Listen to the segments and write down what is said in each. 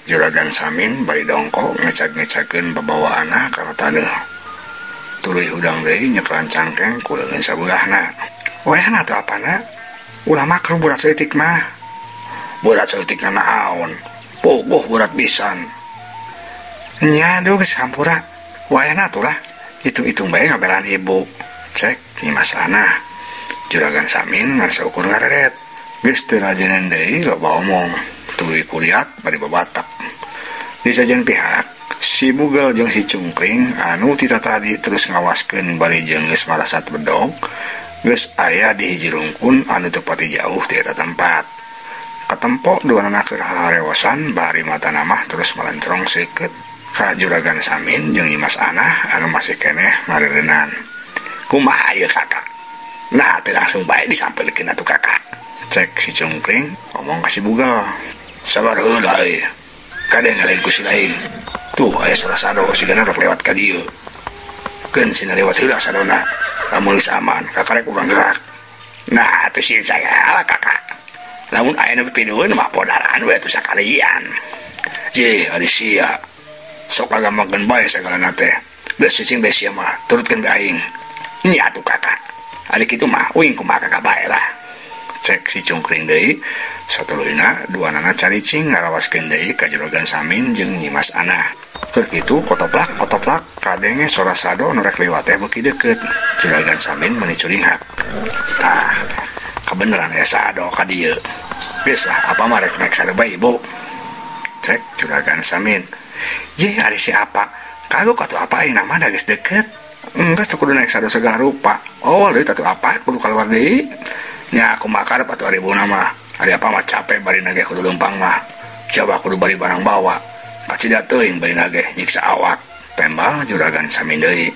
Juragan Samin bari dongkok ngecak-ngecakeun babawaanna kana taneuh. Tuluy hudang deui nyeklan cangkeng ku leungeun sabulahna. Wayahna atuh apana? Ulah makruh burat seutik mah. Burat seutikna naon? Bogoh burat pisan. Nya aduh geus hampura. Wayahna atuh lah. Hitung-hitung bae ngabelan ibu. Cek Nyimas Anah. Juragan Samin ngan saukur ngareret. Geus teu rajenan deui loba omong. Tuluy kulihat bari babatak. Di sajen pihak si Bugel jeung si Cungkring anu tita tadi terus ngawaskeun bari jeung geus marasat bedog geus aya di hiji rungkun anu teu pati jauh ti eta tempat. Katempo duanana keur harewosan bari matana mah terus malencrong seukeut ka Juragan Samin jeung Nyimas Anah anu masih keneh mareureunnan. Kumaha ieu kakak? Nah, teh langsung bae disampelkeun atuh kakak. Cek si Cungkring ngomong ka si Bugel. Sabar heula euy. Kade ngalain ku si lain. Tuh aya Surasado sigana rok lewat ka dieu. Keun sina lewat heula sadona. Lamun saman kakarek urang gerak. Nah, atuh sieun sagala kakak. Lamun aya nu pinueun mah podaran we atuh sakalian. Jih, ari sia. Sok agamakeun bae sagalana teh. Geus cicing bae sia mah turutkeun bae aing. Nya atuh kakak. Ari kitu mah uing kumaha kakak bae lah. Cek si Cungkring deui satuluyna duanana caricing ngarawaskeun deui ka Juragan Samin jeung Nyimas Anah. Keur kitu kotoplak kadenge Surasado nu rek liwat teh beuki deukeut. Juragan Samin meuni curinghat. Tah, kabeneran ya Sado ka dieu. Geus apa mah rek naik sado bae ibu. Cek Juragan Samin. Ye ari si apa? Kagok atuh apa ayeuna mah da geus deukeut. Enggeus teu kudu naik sado segala rupa. Oh, deui atuh apa kudu kaluar deui. Nya aku makarep atuh ari buna mah. Ari apa mah capek bari nage kudu leumpang mah. Coba kudu bari barang bawa. Kacida teuing bari nage nyiksa awak. Tembal Juragan Samin deui.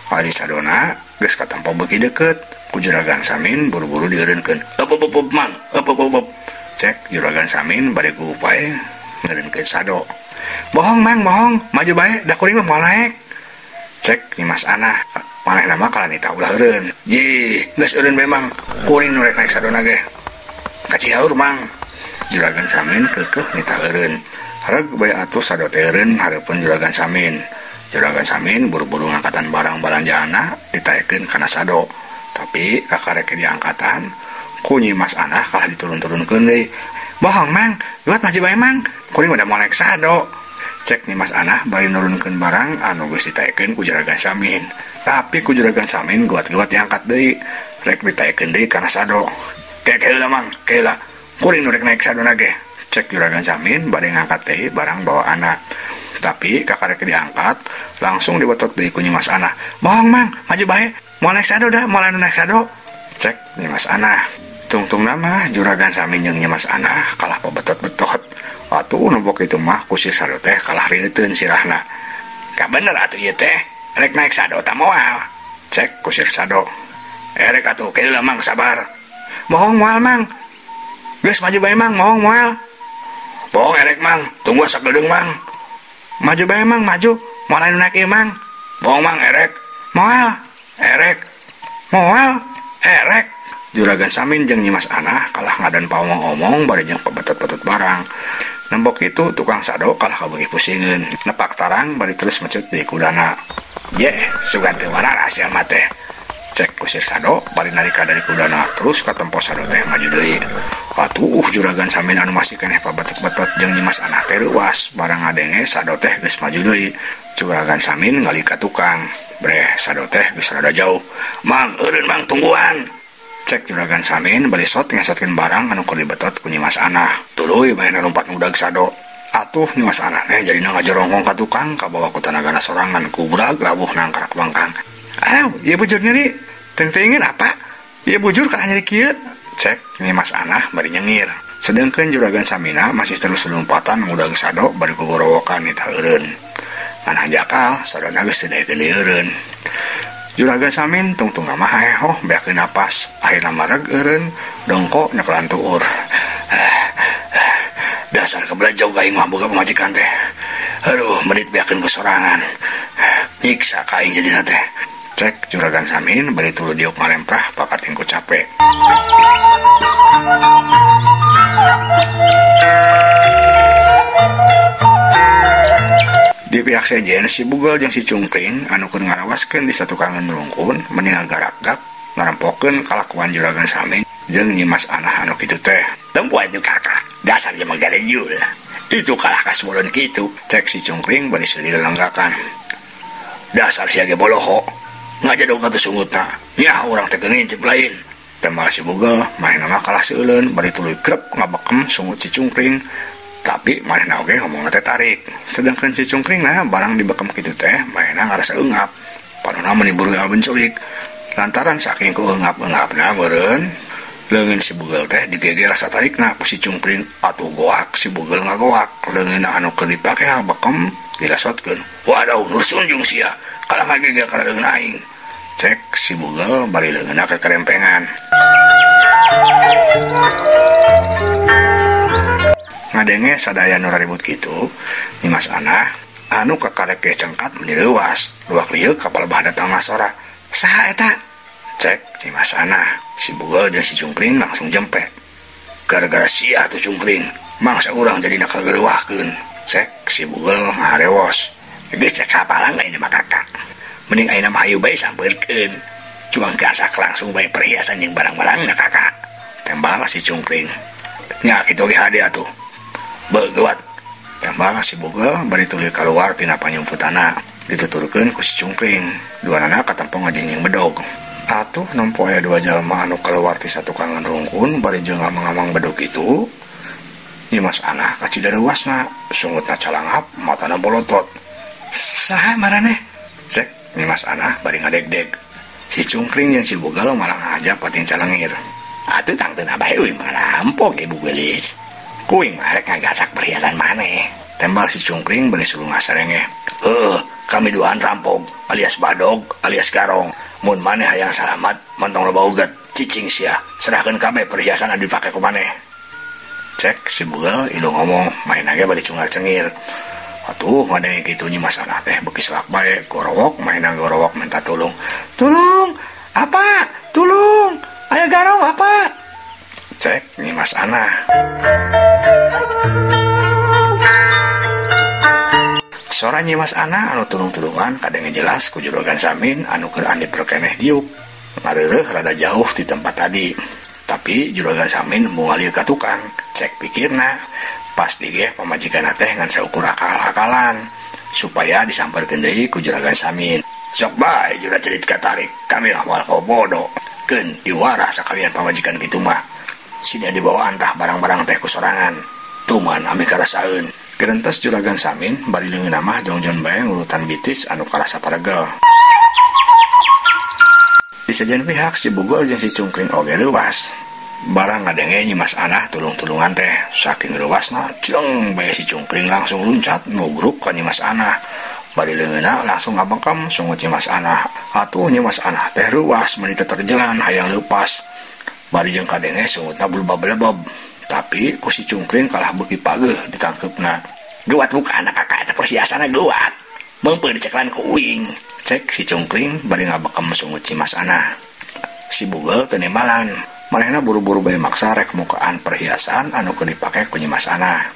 Ari sadona geus katempo beuki deukeut. Ku Juragan Samin buru-buru dieureunkeun. Up mang. Up. Cek Juragan Samin bari ku upae ngeureunkeun Sado. Bohong mang, bohong. Maju bae, da kuring mah moal naek. Cek Nyimas Anah. Manehna mah kalanita ulah eureun. Jih, geus eureun memang kuring nu rek naik sadona ge. Kacihaur mang. Juragan Samin keukeuh nita eureun. Hareup bae atuh Sado teh eureun hareupeun Juragan Samin. Juragan Samin buru-buru ngangkatan barang balanjaanna ditaekeun kana Sado. Tapi kakarek diangkatan ku Nyimas Anah kalah diturun-turunkeun deui. Bohong mang, liwat maju bae mang. Kuring udah mau naik Sado. Cek Nyimas Anah bari nurunkeun barang anu geus ditaekeun ku Juragan Samin. Tapi ku Juragan Samin guat-guat diangkat deui. Rek ditaekeun deui kana Sado. Keula mang, keula. Kuring nu rek naik sadona ge. Cek Juragan Samin bari ngangkat deui barang bawaanna. Tapi kakarek diangkat langsung dibotot deui ku Nyimas Anah. Bohong mang, maju bae. Mau naik Sado dah, mau naik Sado. Cek Nyimas Anah. Tungtung nama Juragan Samin jeung Nyimas Anah kalah pabetot-betot. Atuh nu bok itu mah ku si Sado teh kalah rieuteun sirahna. Ka bener atuh ieu teh. Rek naik Sado tah moal. Cek ku si Sado. Rek atuh keula mang sabar. Bohong moal mang. Geus maju bae mang, mohong moal. Bohong erek mang, tunggu sakedeung mang. Maju bae mang, maju. Moal anu naik ieu mang. Bohong mang erek. Moal. Erek. Moal. Erek. Juragan Samin jeung Nyimas Anah kalah ngadan paomong-omong bari jeung pabetot-betot barang. Nembok itu tukang Sado kalah kabeungih pusingeun. Nepak tarang bari terus mecut di kudana. Ye, sugan teu waras ya mah teh. Cek kusir Sado bari narika dari kudana terus ka tempo Sado teh maju deui. Atuh Juragan Samin anu masih keneh pabetot-betot jeung Nyimas Anah teh reuas. Barang ngadenge Sado teh geus maju deui. Juragan Samin ngali ka tukang. Breh Sado teh geus rada jauh. Mang, eureun mang tungguan. Cek Juragan Samin bari sot ngesotkeun barang anu keur dibetot ku Nyimas Anah. Tuluy bae lompat ngudag Sado. Atuh Nyimas Anah teh jadina ngajorongkong ka tukang kabawa ku tanagana sorangan ku budak labuh nangkarak bangkang. Aduh, ieu bujur nyeri. Teuing-teuingin apa? Ieu bujur kana nyeri kieu. Cek Nyimas Anah bari nyengir. Sedengkeun Juragan Samina masih terus lompatan ngudag Sado bari ku gorowokan nita eureun. Ngan hanjakal Sadona geus teu daekeun eureun. Juragan Samin tungtung mah haeho beakeun napas. Akhirna mareg eureun dongko nyekelan tuur. Dasar keblajau gaing mah boga pamajikan teh. Aduh, menit beakeun ku sorangan. Nyiksa ka aing jadina teh. Cek Juragan Samin bari tuluy diuk maremprah pakating ku capek. Di pihak sejen si Bugel jeung si Cungkring anu keur ngarawaskeun di satu kangen rungkun meninggal garak-gak ngarampokeun kalakuan juragan Samin jeung Nyimas Anah anu kitu teh. Tempuan itu kakak, dasarnya menggarejul. Itu kalah kasmulun kitu. Cek si Cungkring bari seuli lelenggakan. Dasar siage boloho. Ngajadog atuh sungutna. Nya urang teh ngintip lain. Tembal si Bugel manehna mah kalah seuleun bari tuluy krep ngabekem sungut si Cungkring. Tapi manehna oge ngomongna teh tarik. Sedangkan si Cungkring nah barang dibekem kitu teh manehna ngarasa eungap. Panonna menibur gal benculik. Lantaran saking keungap-ungapna meureun leungin si Bugel teh digeger rasa tarikna ku si Cungkring atuh goak si Bugel ngagoak leungin anu keur dipake ngabekem dilasotkeun. Waduh nur sunjung sia kalah ngageger kana leungeun aing. Cek si Bugel bari leungeunna kekerempengan. Ngadenge sadaya nu ribut kitu Nyimas Anah anu kakareke cengkat menileuwas luak lieu kapal bah datang sora. Saha eta? Cek Nyimas Anah. Si Bugel jeung si Cungkring langsung jempe. Gara-gara sia tuh Cungkring mangsa urang jadi kageureuwahkeun. Cek si Bugel ngaharewos. Geus cek hapalang ayeuna mah kakak. Mending ayeuna mah hayu bae sampeurkeun. Cuma gasak langsung bae perhiasan jeung barang-barangna kakak. Tembal si Cungkring. Nya kitu ge hade atuh. Begewat. Tembal si Bugel bari tuluy kaluar tina panyumputana. Dituturkeun ku si Cungkring. Duanana katempong ngajinjing bedog. Atuh nempoe dua jalma anu kaluar ti satu kangen rungkun bari jeung ngamang-ngamang bedog itu. Nyimas Anah kacidareuasna, sungutna calangap, matana bolotot. Saha maraneh? Cek Nyimas Anah bari ngadeg-deg. Si Cungkring jeung si Bugel malah ngajak pating calengir. Atuh tangteuna bae uing ngarampok ibu gelis. Kuing mah rek ngagasak perhiasan maneh. Tembal si Cungkring bari suruh ngasarenge. Kami duaan rampok alias badog alias garong. Mun maneh hayang salamat mantong loba uget cicing sia. Serahkeun kabeh perhiasan anu dipake ku maneh. Cek si Bugel ilu ngomong main ge bari cungar cengir. Atuh ngadenge kitu Nyimas Anah teh beuki selak bae gorowok mainna gorowok minta tulung. Tulung, apa? Tulung. Aya garong apa? Cek Nyimas Anah. Sora Nyimas Anah anu tulung-tulungan kadenge jelas ku juragan Samin anu keur andip rekeneh diuk. Ngareureuh rada jauh di tempat tadi. Tapi juragan Samin moal ieu ka tukang. Cek pikirna, pasti ge pamajikanna teh ngan saukur akal-akalan supaya disamperkeun deui ku juragan Samin. Sok bae jura cerit katarik, kami mah moal bodoh. Keun diwarah sakalian pamajikan kitu mah. Sida dibawa antah barang-barang teh ku sorangan. Tuman ami karasaeun. Gerentes juragan Samin bari leungeunna mah jongjon bae ngurutan bitis anu karasa paregel. Di sajen pihak si Bugel jeung si Cungkring oge leuwas. Barang ngadenge Nyimas Anah tulung-tulungan teh saking leuwasna jeung bae si Cungkring langsung luncat nugruk ka Nyimas Anah. Bari leungeunna langsung ngabengkem sungut Nyimas Anah. Atuh Nyimas Anah teh ruas meuni teu terjelan hayang leupas. Bari jeung kadenge sungutna bulbab-lebeb. Tapi ku si Cungkring kalah beuki pageuh ditangkeupna. Geuat muka anak kakak eta perhiasanna geuat. Meumpeur diceklan ku uing. Cek si Cungkring bari ngabekem sungut Nyimas Anah. Si Bugel teu nembalan. Manehna buru-buru bae maksa rek mukaan perhiasan anu keur dipake ku Nyimas Anah.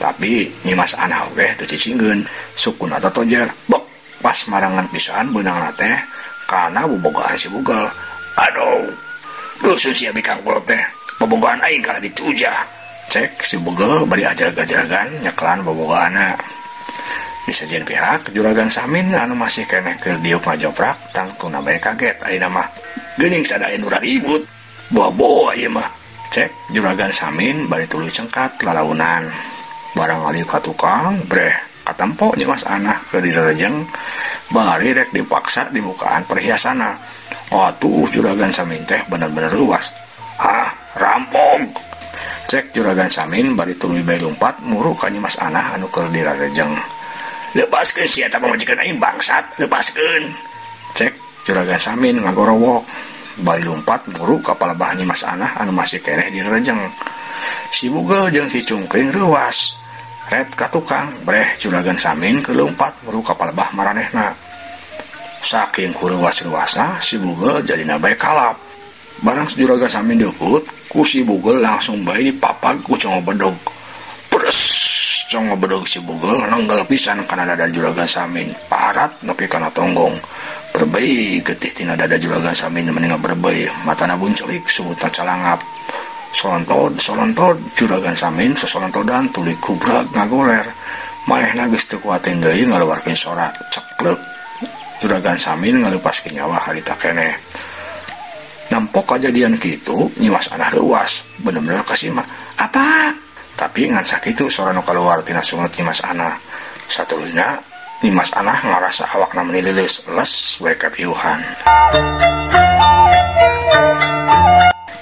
Tapi Nyimas Anah oge teu cicinggeun. Sukuna teh tojer. Bok pas marangan pisan beunangna teh kana bobogohan si Bugel. Aduh. Dusun sia bikang kulo teh. Bobogohan aing kalah dituja. Cek si Bugel bari ajarag-ajaragan nyeklan bobogohanna. Di sajen pihak juragan Samin anu masih keneh keur diuk ngajoprak tangtuna bae kaget ayeuna mah. Geuning sadaya nu ribut. Boa-boa ieu mah. Cek juragan Samin bari tuluy cengkat lalaunan. Barang ngalieu ka tukang breh katempo Nyimas Anah keur direrejeng bari rek dipaksa di bukaan perhiasanna. Atuh juragan Samin teh bener-bener luas. Rampok. Cek juragan Samin bari tuluy bae lumpat muru ka Nyimas Anah anu keur direrejeng. Lepaskeun sia eta pamajikan aing bangsat, lepaskeun. Cek juragan Samin ngagorowok bari lumpat muru ka palebah Nyimas Anah anu masih keneh direrejeng. Si Bugel jeung si Cungkring ruas ret ka tukang breh juragan Samin kelumpat muru ka palebah maranehna. Saking kuruwas-ruasna si Bugel jadina bae kalap. Barang juragan Samin diukut ku si Bugel langsung bae dipapag ku cengo bedog. Pres cong ngobedog si bugel nenggal pisan kana dada juragan Samin parat nepi kana tonggong berbei getih tina dada juragan Samin meninga berbei matana buncelik subutna calangap solontod juragan Samin sesolontodan tuluy kubrag ngagoler manehna geus teu kuatin deui ngaluarkeun sora ceklek juragan Samin ngalupaskeun nyawa harita keneh nampok kejadian kitu nyimas anah leuwas bener-bener kasih mah apa tapi ngan sakitu sora nu kaluar tina sungut nyimas anah satulina nyimas anah ngarasa awakna meuni leuleus les wae kapiuhan.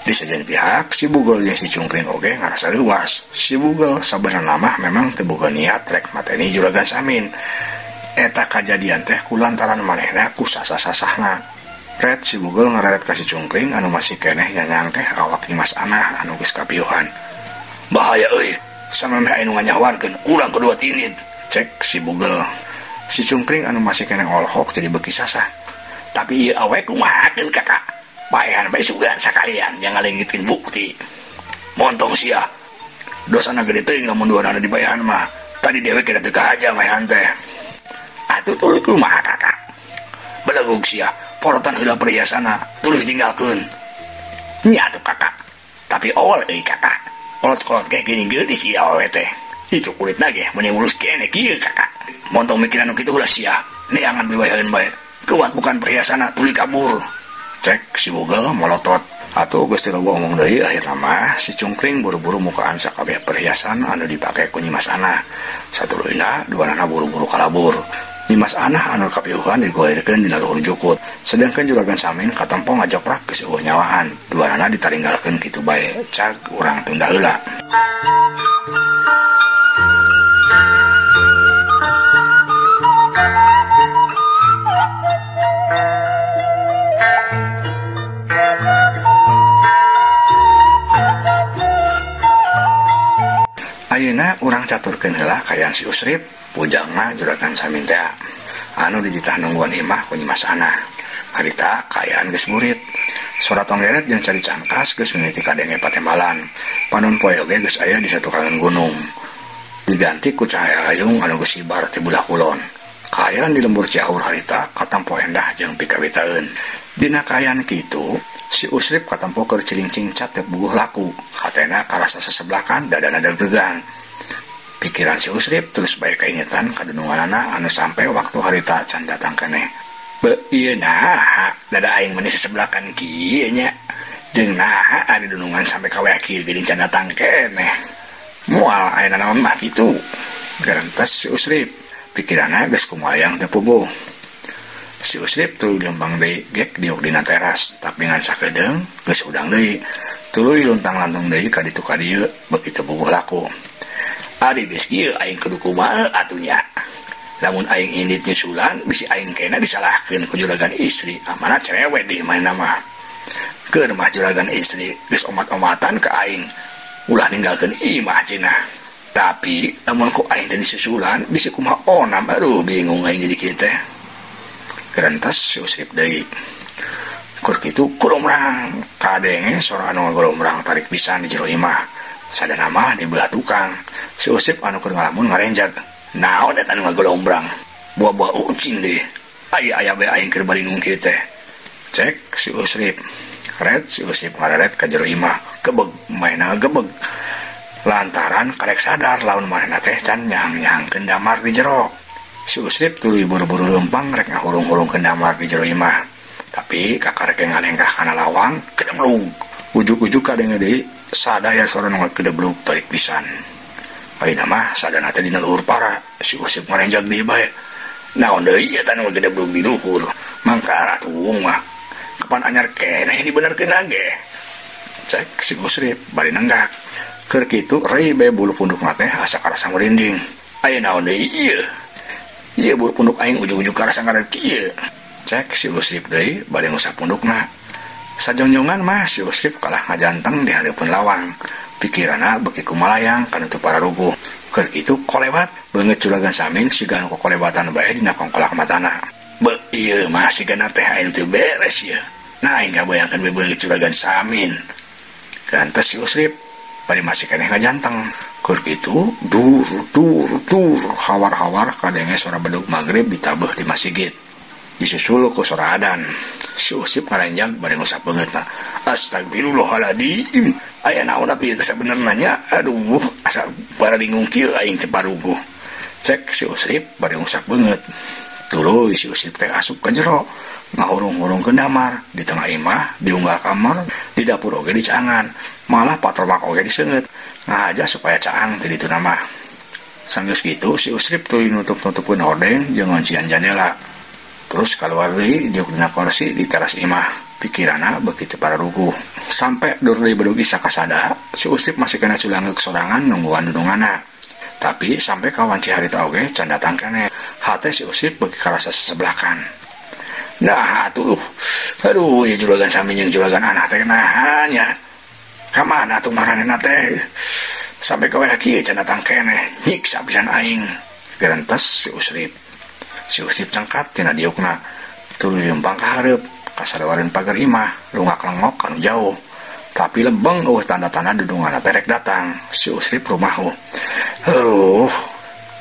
Di sajen pihak si bugel jeung si cungkring oge ngarasa leuwas si bugel sabenerna mah memang teu boga niat rek mateni juragan Samin eta kajadian teh kulantaran manehna ku sasah-sasahna. Red si bugel ngareret ka si cungkring anu masih keneh nyanyang teh awak nyimas anah anu geus kapiuhan. Bahaya euy, samemeh anu nganyawarkeun urang kedua tinid, cek si bugel. Si cungkring anu masih keneh olhok jadi beuki sasah. Tapi ieu awe kumahakeun kakak? Baehan bae sugan sakalian yang ngalenggitkeun bukti. Montong sia. Dosana gede teuing lamun duana di baehan mah. Tadi dewe kira teu kahaja baehan teh. Atuh tuluy kumaha kakak? Belegug sia. Porotan heula perhiasana tuluy tinggalkeun nya atuh kakak tapi awal euy kakak kolot-kolot kayak gini geus sia awewe teh itu kulitna ge mun mulus kene kieu kakak montong mikiran nu kitu ulah sia neangan bibayaeun bae kuat bukan perhiasana tuluy kabur cek si bugel molotot atuh geus teu loba omong deui akhirna mah si cungkring buru-buru mukaan sakabeh perhiasan anu dipake ku nyimas anah satuluyna duanana buru-buru kalabur. Nyimas anah anu kapiuhan digolerkeun dina luhur jukut sedangkan juragan Samin katempo ngajoprak geus eueuh nyawaan duanana ditaringgalkeun kitu bae cag urang tunda heula. Ayeuna urang caturkeun heula kayang si Usrip pujangna juragan Samin teh anu dititah nungguan imah ku nyimas anah harita kayaan geus murid sora tonggeret jeung cari cangkas geus mimiti kadenge patembalan panon poe oge geus aya di satukangan gunung diganti ku cahaya layung anu geus sibar ti belah kulon kayaan di lembur Ciaur harita katampo endah jeung pikawitaeun dina kayaan kitu si Usrip katampo keur ciling-cingcat teh buguh laku hatena karasa seseblakan dadana deg-degan. Pikiran si Usrip terus bae kaingetan kadununganana anu sampai waktu harita can datang keneh. Beu ieu naha dada aing meuni seseblakan kieu nya. Jeung naha ari dunungan sampai ka kieu geuning can datang keneh. Moal ayeuna naon mah kitu. Garantos si Usrip pikiranna geus kumalayang teu puguh. Si Usrip tuluy lempang deui gek diuk dina teras tapi ngan sakedeung geus udang deui. Tuluy luntang-lantung deui ka ditu ka dieu beuki teu puguh laku. Ari geus kieu aing kudu kumaha atunya. Lamun aing indit nyusulan bisi aing kena disalahkeun ku juragan istri. Amanah cerewet di mana mah. Keur mah juragan istri geus omat-omatan ka aing. Ulah ninggalkeun imah cenah. Tapi lamun ku aing teh disusulan bisi kumaha ona baru bingung aing jadi kieu teh. Gerantos si Usrip deui. Kur kitu kulomrang kadenge sora anu ngagolomrang tarik pisan di jero imah. Sadana mah di belah tukang si Usrip anu keur ngalamun ngarenjag naon eta anu ngagolombrang buah-buah ucing deh aya bae aing keur balingung kieu teh cek si Usrip red si Usrip ngareret ka jero imah gebeg maena gebeg lantaran karek sadar laun manehna teh can nyang-nyangkeun damar di jero si Usrip tuluy buru-buru leumpang rek ngahurung-hurungkeun damar di jero imah tapi kakarek ngalengkah kana lawang kedeblug ujug-ujug kadenge deui sadaya sora nu kedeblug tarik pisan. Ayeuna mah sadana teh dina luhur para si Usrip ngarenjag deui bae. Naon deui eta nu kedeblug di luhur? Mangka ratuung mah. Kapan anyar keneh dibenerkeun ge. Cek si Usrip bari nenggak. Keur kitu rei bae bulu pundukna teh asa karasa merinding. Aya naon deui ieu? Ieu bulu punduk aing ujug-ujug karasa ngarep kieu. Cek si Usrip deui bari ngusap pundukna. Sajonjongan mah si Usrip kalah ngajanteng di hareupeun lawang. Pikiranna beuki kumalayang kana teu pararuguh. Keur kitu kolewat beungeut juragan Samin siga anu kolebatan bae dina kongkolak matana. Beu ieu mah sigana teh anu teu beres ieu. Nah aing ngabayangkeun beungeut juragan Samin. Gantos si Usrip bari masih keneh ngajanteng. Keur kitu dur hawar-hawar kadenge suara bedug magrib ditabeh di masjid. Disusul ku suara adan. Si Usip ngaranjang bari ngusap beungeutna. Astagfirullahaladzim. Aya naon tapi teh sabenerna nya. Aduh, asa baradingung kieu aing teh paruguh. Cek si Usip bari ngusap beungeut. Tuluy si Usip teh asup ka jero. Ngahurung-hurung ke damar, di tengah imah, di unggal kamar, di dapur oge dicaangan, malah patromak oge diseungeut, ngahaja supaya caang teh ditu nama. Sanggeus kitu si Usrip tuluy nutup-nutupkeun hordeng jeung ngoncian jendela. Terus kaluar deui di dina kursi di teras imah, pikiranna beuki teu pararuguh. Sampai dur deui bedug isa kasada, si Usrip masih kena culanggeuk sorangan nungguan dudunganna. Tapi sampai kawan ciharita oge can datang keneh, hate si Usrip beuki karasa sesebelakan. Nah aduh ya juragan sami jeung juragan anak teh nahanya kamana atuh maranehna teh sampai ka weh kieu can datang keneh nyiksa pisan aing gerentes si Usrip cangkat tina diukna tuluy leumpang ka hareup kasadawareun pagar imah lungak lengok anu jauh tapi lebeng tanda-tanda dudunganna terek datang si Usrip rumahu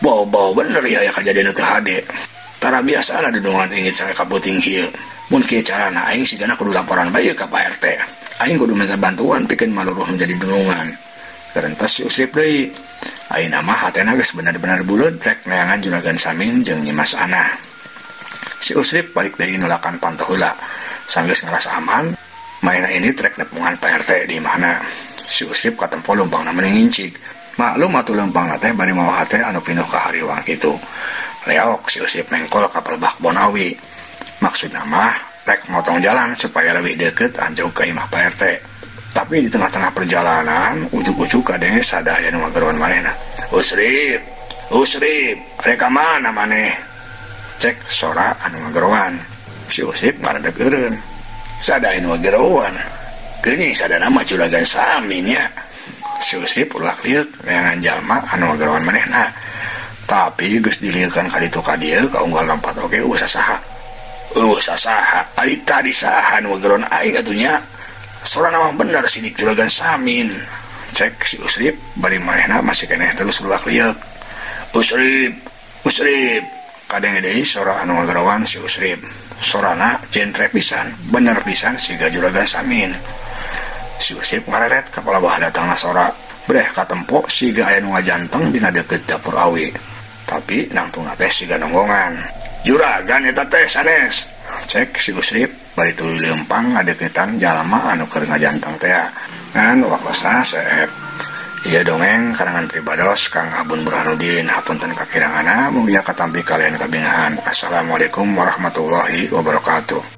bau bener ya kejadian teu hade. Tara biasa ada dudungan tinggi sampai kaputing kieu. Mun kieu carana aing sigana kudu laporan bae ka Pak RT. Aing kudu minta bantuan pikeun maluruh menjadi dudungan. Gerentes si Usrip deui. Ayeuna mah hatena geus bener-bener buleud rek neangan juragan Samin jeung Nyimas Ana. Si Usrip balik deui nulakan pantau heula. Sanggeus ngarasa aman, mainna ini trek nepungan Pak RT di mana. Si Usrip katempo leumpangna meuning ngincig. Maklum atuh leumpangna teh bari mawa hate anu pinuh ka hariwang kitu. Leok si Usip mengkol ka Pelbak Bonawi. Maksudna mah rek motong jalan supaya lebih deket anjau ke imah Pak RT. Tapi di tengah-tengah perjalanan ujuk-ujuk kadenge sadaya nu ngageruan manehna. Usrip, rek mana maneh? Cek sora anu ngageruan. Si Usip ngaredeg eureun. Sadaya nu ngageruan. Geuning sadana mah juragan Samin nya. Si Usip ulah lieur neangan jalma anu ngageruan manehna. Tapi geus dilieukeun ka ditu ka dieu ka unggal tempat oge usah saha ari tadi saha nu ngageron aing atuh nya sorana mah bener sidik juragan Samin. Cek si Usrip bari manehna masih keneh terus luak lieur. Usrip kadenge deui sora anu ngagerowan si Usrip. Sorana jentre pisan bener pisan siga juragan Samin. Si Usrip ngareret ka palabah datangna sora breh katempo siga aya nu ngajanteng dina deukeut dapur awi. Tapi nangtungna teh siga nonggongan. Juragan eta teh sanes. Cek si Usrip bari tuluy leumpang ngadeukeutan jalma anu keur ngajanteng teh. Ngan waktosna seep. Ieu dongeng karangan pribados Kang Abun Burhanuddin. Hapunten kakirangana mugia katampi kalian kabingahan. Assalamualaikum warahmatullahi wabarakatuh.